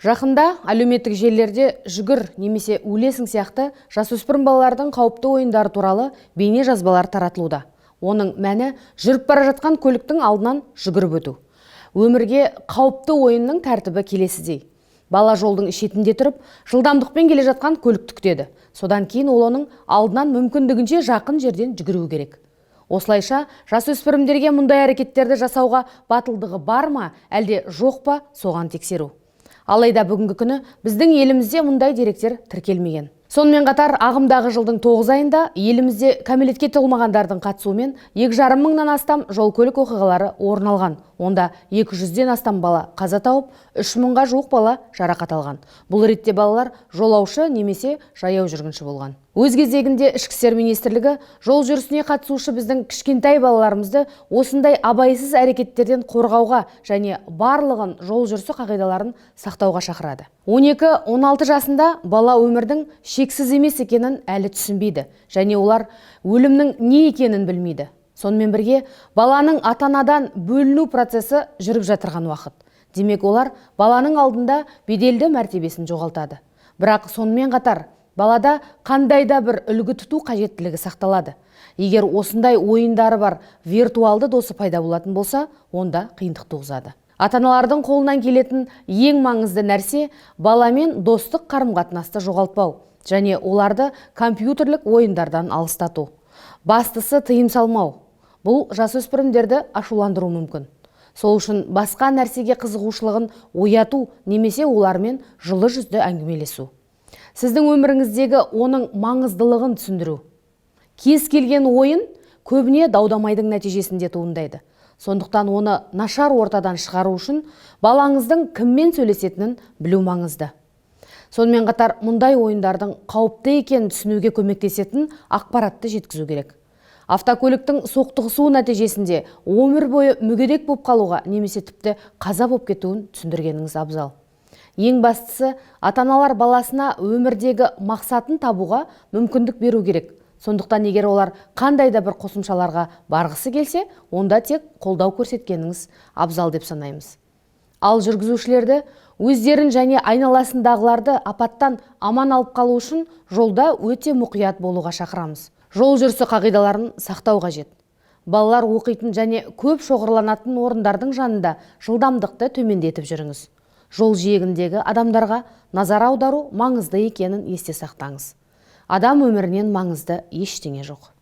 Жақында әлеуметтік желілерде жүгір немесе өлесің сияқты жасөспірім балалардың қауіпті ойындары туралы бейне жазбалар таратылуда. Оның мәні жүріп бара жатқан көліктің алдынан жүгіріп өту. Өмірге қауіпті ойынның тәртібі келесідей. Бала жолдың шетінде тұрып, жылдамдықпен келе жатқан көлікті күтеді. Содан кейін ол оның алдынан мүмкіндігінше жақын жерден жүгіру керек. Осылайша жасөспірімдерге мұндай әрекеттерді жасауға батылдығы бар ма, әлде жоқ па, соған тексеру. Алайда бүгінгі күні біздің елімізде мұндай деректер тіркелмеген. Сонымен қатар, ағымдағы жылдың 9 айында елімізде кәмелетке толмағандардың қатысуымен 2,5 мыңнан астам жол-көлік оқиғалары орын алған. Онда 200-ден астам бала қаза тауып, 3 мыңға жуық бала жарақат алған. Бұл ретте балалар жолаушы немесе жаяу жүргінші болған. Өз кезегінде Ішкі істер министрлігі жол жүрісіне қатысушы біздің кішкентай балаларымызды осындай абайсыз әрекеттерден қорғауға және барлығын жол жүрісі қағидаларын сақтауға шақырады. 12-16 жасында бала өмірдің шексіз емес екенін әлі түсінбейді және олар өлімнің не екенін білмейді. Сонымен бірге баланың ата-анадан бөліну процесі жүріп жатырған уақыт. Демек олар баланың алдында беделді мәртебесін жоғалтады. Бірақ сонымен қатар балада қандайда бір үлгі тұту қажеттілігі сақталады. Егер осындай ойындары бар виртуалды досы пайда болатын болса, онда қиындық туғызады. Ата-аналардың қолынан келетін ең маңызды нәрсе баламен достық қарым-қатынасты жоғалтпау және оларды компьютерлік ойындардан алыстату. Бастысы тыйым салмау. Бұл жасөспірімдерді ашуландыру мүмкін. Сол үшін басқа нәрсеге қызығушылығын ояту немесе олармен жылы жүзді әңгімелесу. Сіздің өміріңіздегі оның маңыздылығын түсіндіру. Кез келген ойын көбіне даудамайдың нәтижесінде туындайды. Сондықтан оны нашар ортадан шығару үшін балаңыздың кіммен сөйлесетінін білу маңызды. Сонымен қатар мұндай ойындардың қауіпті екенін түсінуге көмектесетін ақпаратты жеткізу керек. Автокөліктің соқтығысуы нәтижесінде өмір бойы мүгедек болып қалуға немесе тіпті қаза болып кетуін түсіндіргеніңіз абзал. Ең бастысы, ата-аналар баласына өмірдегі мақсатын табуға мүмкіндік беру керек. Сондықтан егер олар қандай да бір қосымшаларға барғысы келсе, онда тек қолдау көрсеткеніңіз абзал деп санаймыз. Ал жүргізушілерді өздерін және айналасындағыларды апаттан аман алып қалу үшін жолда өте мұқият болуға шақырамыз. Жол жүрісі қағидаларын сақтау қажет. Балалар оқитын және көп шоғырланатын орындардың жанында жылдамдықты төмендетіп жүріңіз. Жол жиегіндегі адамдарға назар аудару маңызды екенін есте сақтаңыз. Адам өмірінен маңызды ештеңе жоқ.